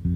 The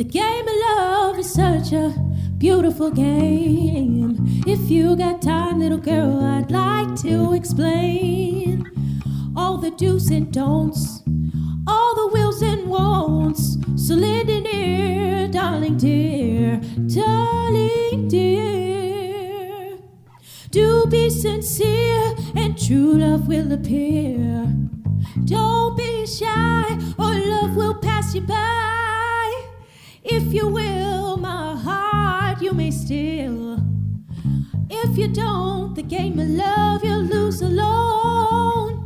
game of love is such a beautiful game. If you got time, little girl, I'd like to explain all the do's and don'ts, all the wills and won'ts. So lend an ear, darling dear, darling dear. Do be sincere and true love will appear. Don't be shy or love will pass you by. If you will, my heart you may steal. If you don't, the game of love you'll lose alone.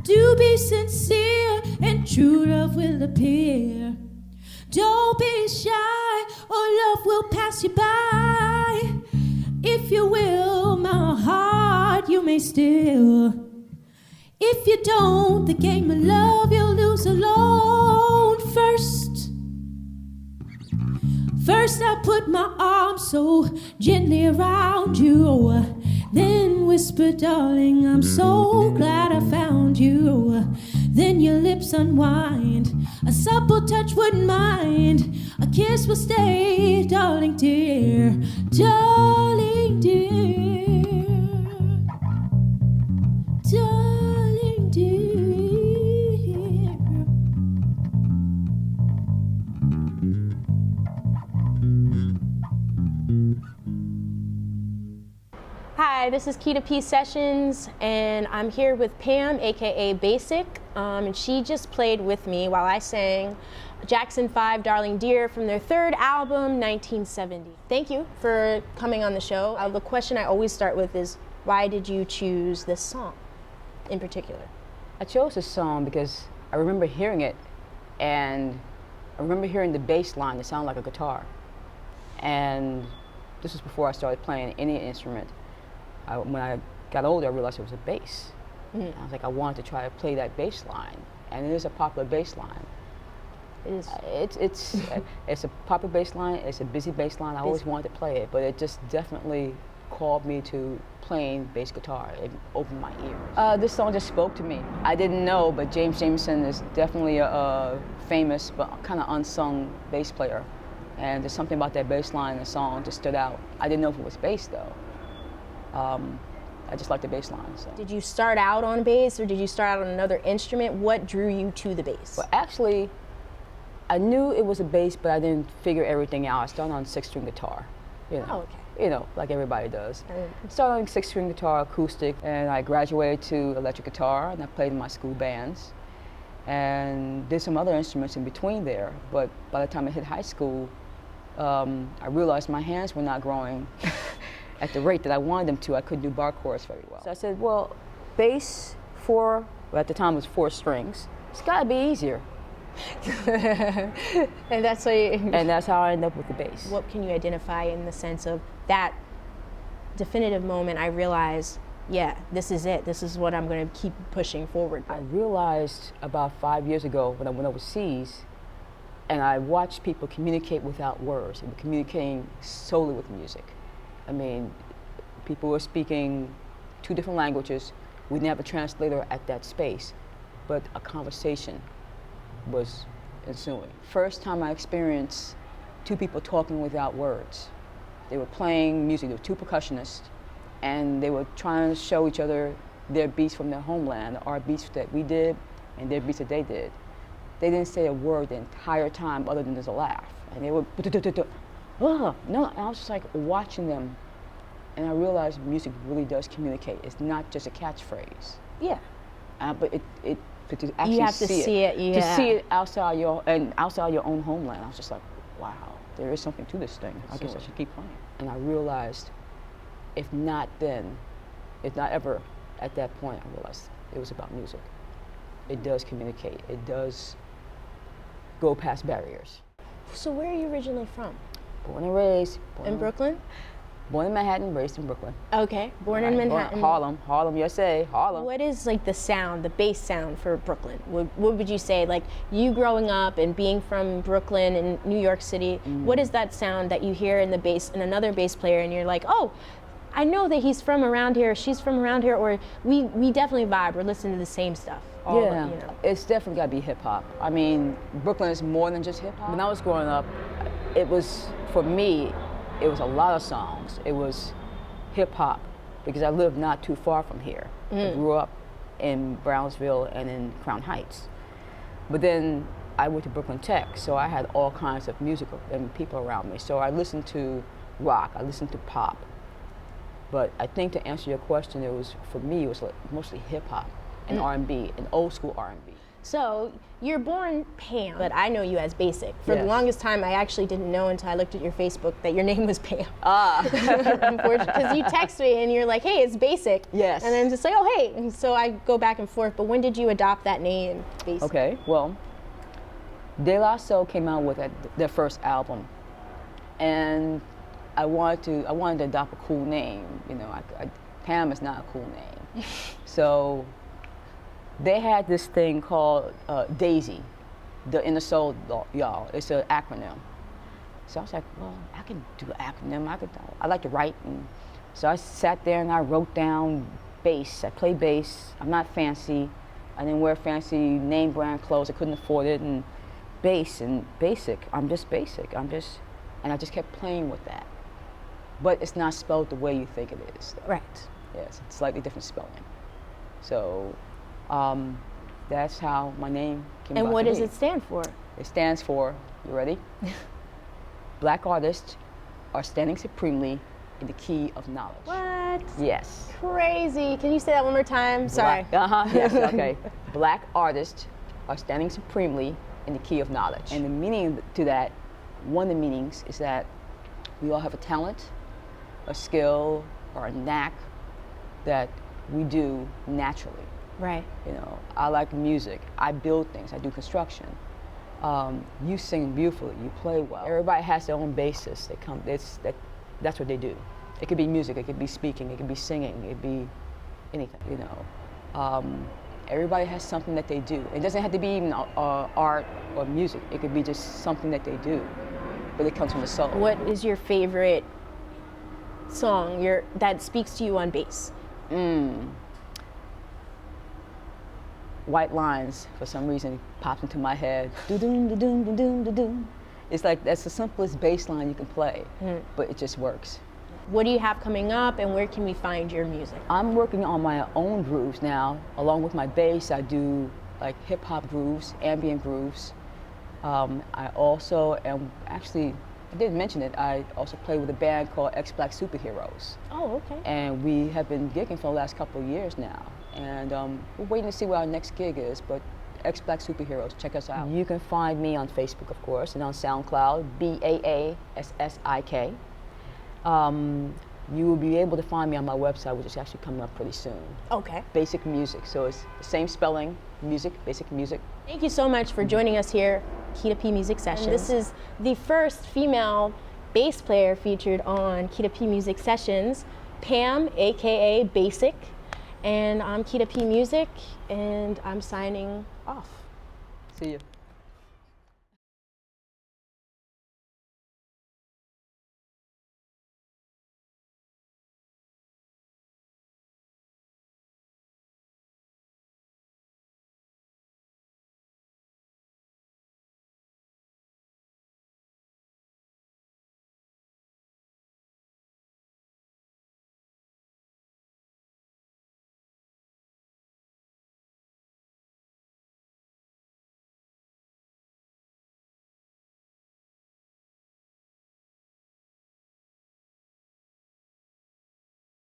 Do be sincere and true love will appear. Don't be shy or love will pass you by. If you will, my heart you may steal. If you don't, the game of love you'll lose alone. First I put my arms so gently around you, then whisper, darling, I'm so glad I found you. Then your lips unwind, a supple touch wouldn't mind, a kiss will stay, darling dear, darling dear, darling dear. Hi, this is KitaPMusicSessions, and I'm here with Pam, aka Baassik, and she just played with me while I sang Jackson 5, Darling Dear, from their third album, 1970. Thank you for coming on the show. The question I always start with is, why did you choose this song in particular? I chose this song because I remember hearing it, and I remember hearing the bass line that sounded like a guitar. And this was before I started playing any instrument. When I got older, I realized it was a bass. I was like, I wanted to try to play that bass line, and it is a popular bass line. It is. It's a popular bass line. It's a busy bass line. I always wanted to play it, but it just definitely called me to playing bass guitar. It opened my ears. This song just spoke to me. I didn't know, but James Jamerson is definitely a famous but kind of unsung bass player, and there's something about that bass line in the song just stood out. I didn't know if it was bass though. I just like the bass line. So. Did you start out on bass, or did you start out on another instrument? What drew you to the bass? Well, actually, I knew it was a bass, but I didn't figure everything out. I started on 6-string guitar, you know. Oh, okay. You know, like everybody does. Started on 6-string guitar, acoustic, and I graduated to electric guitar, and I played in my school bands, and did some other instruments in between there. But by the time I hit high school, I realized my hands were not growing at the rate that I wanted them to. I couldn't do bar chords very well. So I said, well, bass, well, at the time it was 4 strings. It's gotta be easier. And that's how I ended up with the bass. What can you identify in the sense of that definitive moment? I realized, yeah, this is it. This is what I'm going to keep pushing forward with. I realized about 5 years ago when I went overseas, and I watched people communicate without words. They were communicating solely with music. I mean, people were speaking 2 different languages. We didn't have a translator at that space, but a conversation was ensuing. First time I experienced 2 people talking without words. They were playing music. There were 2 percussionists, and they were trying to show each other their beats from their homeland, our beats that we did, and their beats that they did. They didn't say a word the entire time other than there's a laugh. And they were, no, and I was just like watching them, and I realized music really does communicate. It's not just a catchphrase. Yeah. But but to actually You have to see it, yeah. To see it outside your own homeland. I was just like, wow, there is something to this thing. I guess I should keep playing. And I realized, if not then, if not ever, at that point, I realized it was about music. It does communicate. It does go past barriers. So where are you originally from? Born and raised. In Brooklyn? Born in Manhattan, raised in Brooklyn. Okay, born in Manhattan. Harlem, USA, Harlem. What is like the sound, the bass sound for Brooklyn? What would you say, like you growing up and being from Brooklyn and New York City, what is that sound that you hear in the bass, in another bass player and you're like, oh, I know that he's from around here, or she's from around here, or we definitely vibe, we're listening to the same stuff. Yeah, it's definitely got to be hip hop. I mean, Brooklyn is more than just hip hop. When I was growing up, it was, for me, it was a lot of songs. It was hip hop because I lived not too far from here. I grew up in Brownsville and in Crown Heights. But then I went to Brooklyn Tech, so I had all kinds of music and people around me. So I listened to rock, I listened to pop. But I think to answer your question, it was, for me, it was like mostly hip hop and R&B, and old school R&B. So you're born Pam, but I know you as Baassik. For the longest time, I actually didn't know until I looked at your Facebook that your name was Pam. Unfortunately, because you text me and you're like, hey, it's Baassik. Yes. And then just like, oh, hey. And so I go back and forth. But when did you adopt that name, Baassik? Okay, well, De La Soul came out with their first album. And I wanted to adopt a cool name. You know, Pam is not a cool name. So they had this thing called DAISY, the Inner Soul, y'all. It's an acronym. So I was like, well, I can do an acronym. I like to write. And so I sat there and I wrote down bass. I play bass. I'm not fancy. I didn't wear fancy name brand clothes. I couldn't afford it. And bass and Baassik. I'm just Baassik. And I just kept playing with that. But it's not spelled the way you think it is. Though. Right. Yes, it's slightly different spelling. So that's how my name came about. And what does it stand for? It stands for, you ready? Black artists are standing supremely in the key of knowledge. What? Yes. Crazy. Can you say that one more time? Sorry. Yes, okay. Black artists are standing supremely in the key of knowledge. And the meaning to that, one of the meanings is that we all have a talent, a skill, or a knack that we do naturally. Right. You know, I like music. I build things. I do construction. You sing beautifully. You play well. Everybody has their own basis. That's what they do. It could be music. It could be speaking. It could be singing. It could be anything. You know, everybody has something that they do. It doesn't have to be even art or music. It could be just something that they do, but it comes from the soul. What is your favorite song that speaks to you on bass? White Lines, for some reason, pops into my head. Do-doom, do-doom, do-doom, do-doom. It's like, that's the simplest bass line you can play, but it just works. What do you have coming up, and where can we find your music? I'm working on my own grooves now. Along with my bass, I do like hip-hop grooves, ambient grooves. I also am, actually, I didn't mention it, I also play with a band called Black Superheroes. Oh, okay. And we have been gigging for the last couple of years now. And we're waiting to see what our next gig is, but Black Superheroes, check us out. You can find me on Facebook, of course, and on SoundCloud, Baassik. You will be able to find me on my website, which is actually coming up pretty soon. Okay. Baassik Music, so it's the same spelling, music, Baassik Music. Thank you so much for joining us here, KitaPMusicSessions. This is the first female bass player featured on KitaPMusicSessions, Pam, AKA Baassik. And I'm Kita P Music, and I'm signing off. See you.